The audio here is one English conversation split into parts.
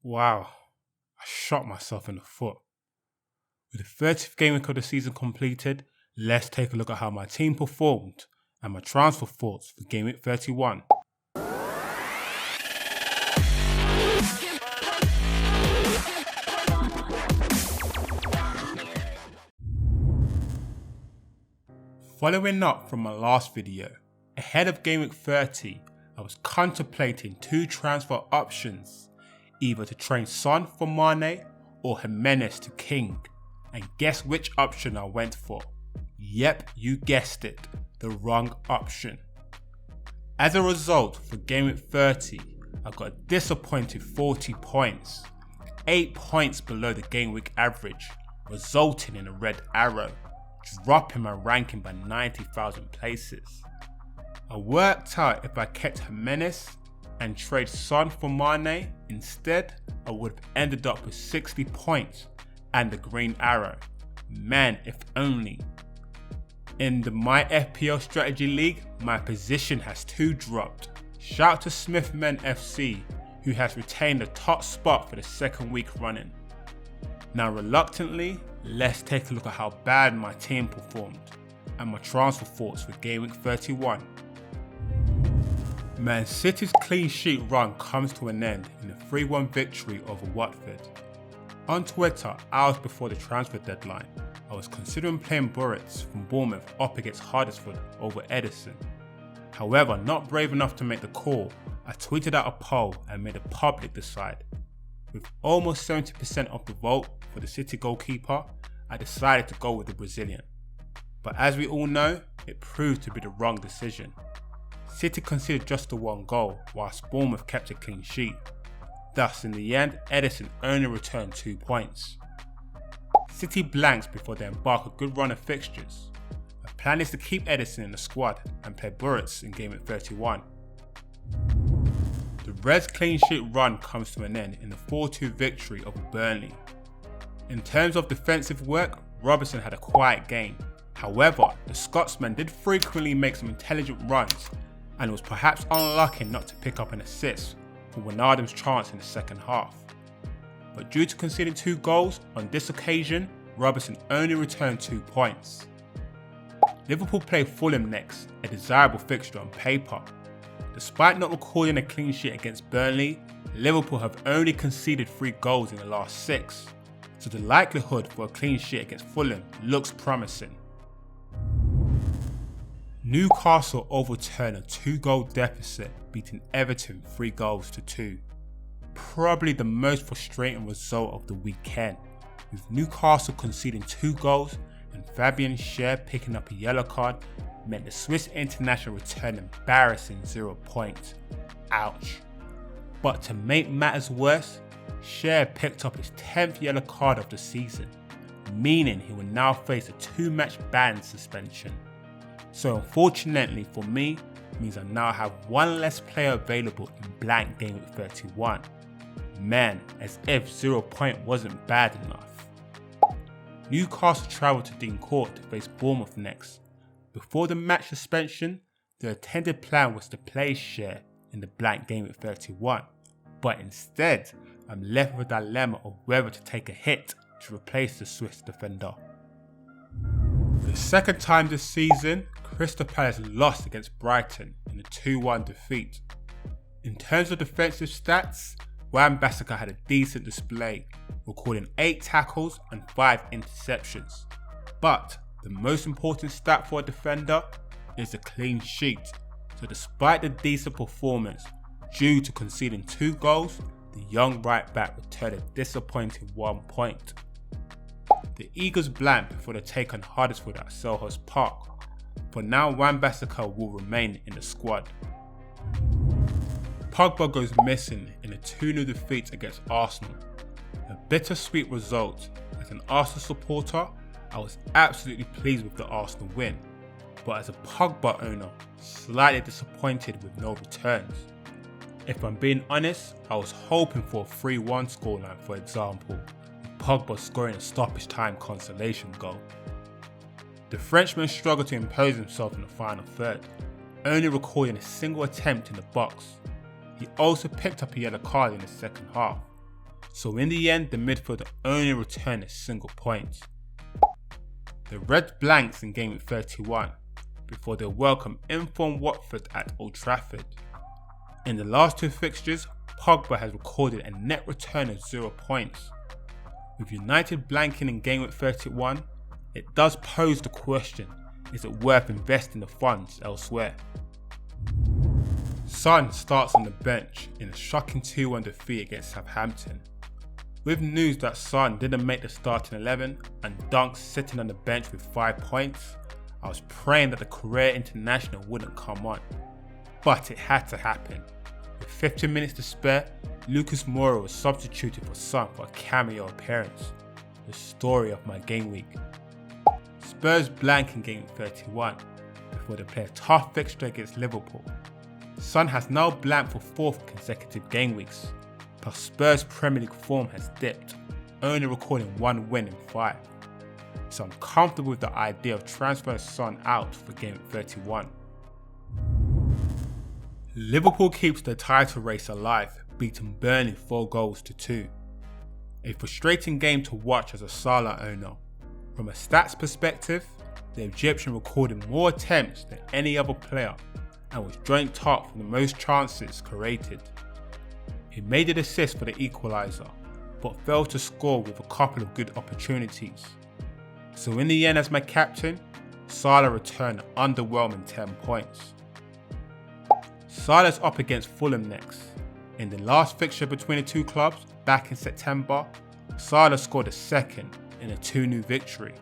Wow, I shot myself in the foot. With the 30th game week of the season completed, let's take a look at how my team performed and my transfer thoughts for game week 31. Following up from my last video, ahead of game week 30, I was contemplating two transfer options, either to trade Son for Mane or Jimenez to King, and guess which option I went for? Yep, you guessed it, the wrong option. As a result, for game week 30, I got a disappointing 40 points, 8 points below the game week average, resulting in a red arrow, dropping my ranking by 90,000 places. I worked out if I kept Jimenez and trade Son for Mane instead, I would have ended up with 60 points and the green arrow. Man, if only. In the My FPL Strategy League, my position has 2 dropped. Shout out to Smithman FC, who has retained the top spot for the second week running. Now reluctantly, let's take a look at how bad my team performed and my transfer thoughts for game week 31. Man City's clean sheet run comes to an end in a 3-1 victory over Watford. On Twitter, hours before the transfer deadline, I was considering playing Boretz from Bournemouth up against Huddersfield over EDERSON. However, not brave enough to make the call, I tweeted out a poll and made a public decide. With almost 70% of the vote for the City goalkeeper, I decided to go with the Brazilian. But as we all know, it proved to be the wrong decision. City conceded just the 1 goal, whilst Bournemouth kept a clean sheet. Thus, in the end, EDERSON only returned 2 points. City blanks before they embark a good run of fixtures. My plan is to keep EDERSON in the squad and play Boretz in game week 31. The Reds' clean sheet run comes to an end in a 4-2 victory over Burnley. In terms of defensive work, Robertson had a quiet game. However, the Scotsman did frequently make some intelligent runs and was perhaps unlucky not to pick up an assist for Wijnaldum's chance in the second half. But due to conceding 2 goals on this occasion, Robertson only returned 2 points. Liverpool play Fulham next, a desirable fixture on paper. Despite not recording a clean sheet against Burnley, Liverpool have only conceded 3 goals in the last 6, so the likelihood for a clean sheet against Fulham looks promising. Newcastle overturned a 2-goal deficit, beating Everton 3-2. Probably the most frustrating result of the weekend, with Newcastle conceding 2 goals and Fabian Schär picking up a yellow card meant the Swiss international returned embarrassing 0 points. Ouch. But to make matters worse, Schär picked up his 10th yellow card of the season, meaning he will now face a 2-match ban suspension. So unfortunately for me, it means I now have 1 less player available in blank game week 31. Man, as if 0 point wasn't bad enough. Newcastle travelled to Dean Court to face Bournemouth next. Before the match suspension, the intended plan was to play Schär in the blank game week 31, but instead I'm left with a dilemma of whether to take a hit to replace the Swiss defender. For the second time this season, Crystal Palace lost against Brighton in a 2-1 defeat. In terms of defensive stats, WAN-BISSAKA had a decent display, recording 8 tackles and 5 interceptions. But the most important stat for a defender is a clean sheet. So despite the decent performance, due to conceding 2 goals, the young right back returned a disappointing 1 point. The Eagles blanked before they take on Huddersfield at Selhurst Park. For now, WAN-BISSAKA will remain in the squad. POGBA goes missing in a 2-0 defeat against Arsenal. A bittersweet result. As an Arsenal supporter, I was absolutely pleased with the Arsenal win, but as a POGBA owner, slightly disappointed with no returns. If I'm being honest, I was hoping for a 3-1 scoreline, for example, with Pogba scoring a stoppage time consolation goal. The Frenchman struggled to impose himself in the final third, only recording a single attempt in the box. He also picked up a yellow card in the second half. so in the end the midfielder only returned a single point. The Reds blanks in Game Week 31 before they welcome informed Watford at Old Trafford. In the last two fixtures, POGBA has recorded a net return of 0 points. With United blanking in Game Week 31, it does pose the question, is it worth investing the funds elsewhere? Son starts on the bench in a shocking 2-1 defeat against Southampton. With news that Son didn't make the starting 11 and Dunk sitting on the bench with 5 points, I was praying that the career international wouldn't come on. But it had to happen. With 15 minutes to spare, Lucas Moura was substituted for Son for a cameo appearance. The story of my game week. Spurs blank in Game 31 before they play a tough fixture against Liverpool. Son has now blanked for 4th consecutive game weeks, but Spurs Premier League form has dipped, only recording 1 win in 5. So I'm comfortable with the idea of transferring Son out for Game 31. Liverpool keeps the title race alive, beating Burnley 4-2. A frustrating game to watch as a Salah owner. From a stats perspective, the Egyptian recorded more attempts than any other player and was joint top for the most chances created. He made an assist for the equaliser, but failed to score with a couple of good opportunities. So in the end, as my captain, Salah returned an underwhelming 10 points. Salah's up against Fulham next. In the last fixture between the two clubs, back in September, Salah scored a second in a 2-0 victory.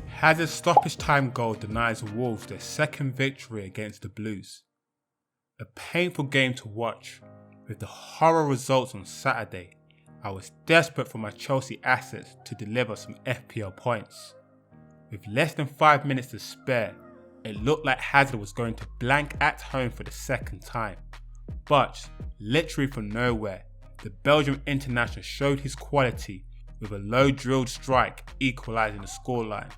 Hazard's stoppage time goal denies Wolves their second victory against the Blues. A painful game to watch. With the horror results on Saturday, I was desperate for my Chelsea assets to deliver some FPL points. With less than 5 minutes to spare, it looked like Hazard was going to blank at home for the second time. But, literally from nowhere, the Belgian international showed his quality with a low drilled strike equalising the scoreline.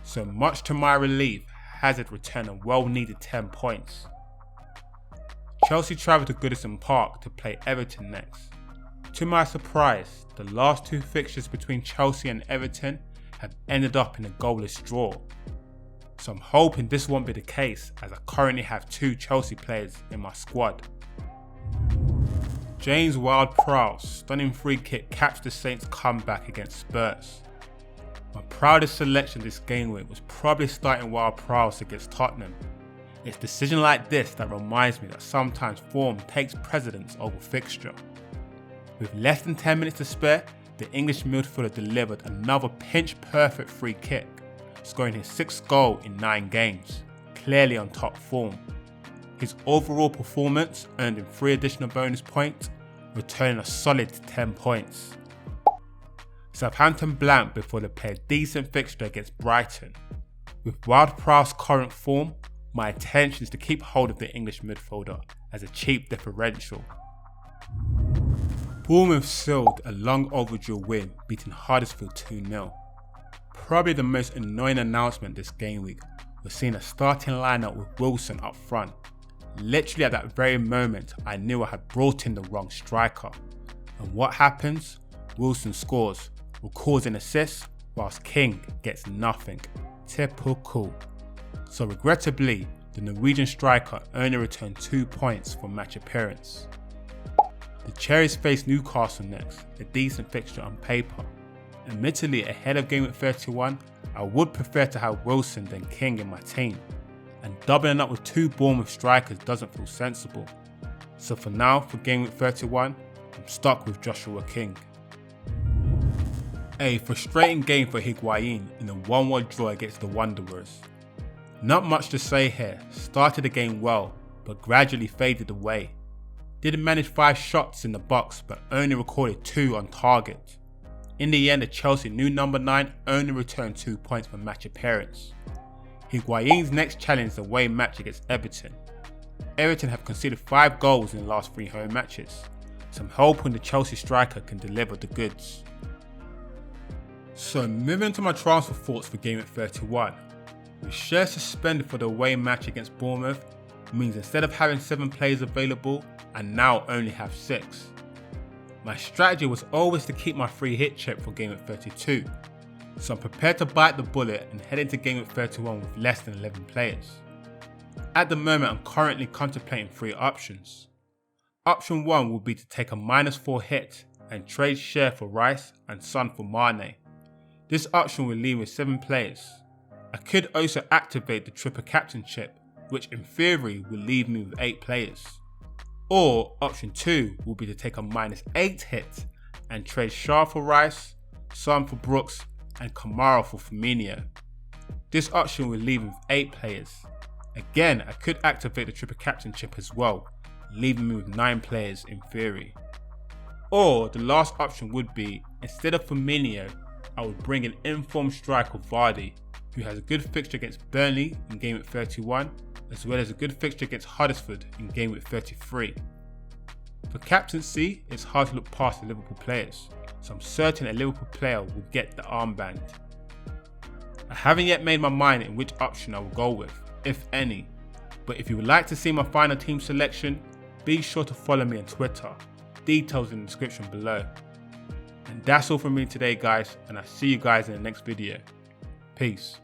So much to my relief, Hazard returned a well needed 10 points. Chelsea travelled to Goodison Park to play Everton next. To my surprise, the last two fixtures between Chelsea and Everton have ended up in a goalless draw. So I'm hoping this won't be the case, as I currently have 2 Chelsea players in my squad. James WARD-PROWSE stunning free kick caps the Saints' comeback against Spurs. My proudest selection this game week was probably starting WARD-PROWSE against Tottenham. It's a decision like this that reminds me that sometimes form takes precedence over fixture. With less than 10 minutes to spare, the English midfielder delivered another pinch-perfect free kick, scoring his 6th goal in 9 games, clearly on top form. His overall performance earned him 3 additional bonus points, returning a solid 10 points. Southampton blanked before they played a decent fixture against Brighton. With WARD-PROWSE's current form, my intention is to keep hold of the English midfielder as a cheap differential. Bournemouth sealed a long overdue win, beating Huddersfield 2-0. Probably the most annoying announcement this game week was seeing a starting lineup with Wilson up front. Literally at that very moment, I knew I had brought in the wrong striker. And what happens? Wilson scores, records an assist, whilst King gets nothing. Typical. So regrettably, the Norwegian striker only returned 2 points for match appearance. The Cherries face Newcastle next, a decent fixture on paper. Admittedly, ahead of Game Week 31, I would prefer to have Wilson than King in my team, and doubling up with 2 Bournemouth strikers doesn't feel sensible. So for now, for Game Week 31, I'm stuck with Joshua King. A frustrating game for Higuain in a 1-1 draw against the Wanderers. Not much to say here, started the game well, but gradually faded away. Did manage 5 shots in the box, but only recorded 2 on target. In the end, the Chelsea new number 9 only returned 2 points per match appearance. Higuain's next challenge is a away match against Everton. Everton have conceded 5 goals in the last 3 home matches, so I'm hoping the Chelsea striker can deliver the goods. So moving to my transfer thoughts for Game Week 31. With shares suspended for the away match against Bournemouth means instead of having 7 players available, I now only have 6. My strategy was always to keep my free hit check for Game Week 32, so I'm prepared to bite the bullet and head into Game Week 31 with less than 11 players. At the moment, I'm currently contemplating 3 options. Option 1 would be to take a -4 hit and trade Share for Rice and Son for Mane. This option will leave me with 7 players. I could also activate the triple captainship, which in theory will leave me with 8 players. Or option 2 will be to take a -8 hit and trade Shaw for Rice, Son for Brooks and Kamara for Firmino. This option will leave me with 8 players. Again, I could activate the triple captainship as well, leaving me with 9 players in theory. Or the last option would be, instead of Firmino, I would bring an informed striker Vardy, who has a good fixture against Burnley in Game Week 31, as well as a good fixture against Huddersfield in Game Week 33. For captaincy, it's hard to look past the Liverpool players, so I'm certain a Liverpool player will get the armband. I haven't yet made my mind in which option I will go with, if any, but if you would like to see my final team selection, be sure to follow me on Twitter, details in the description below. And that's all from me today guys, and I'll see you guys in the next video. Peace.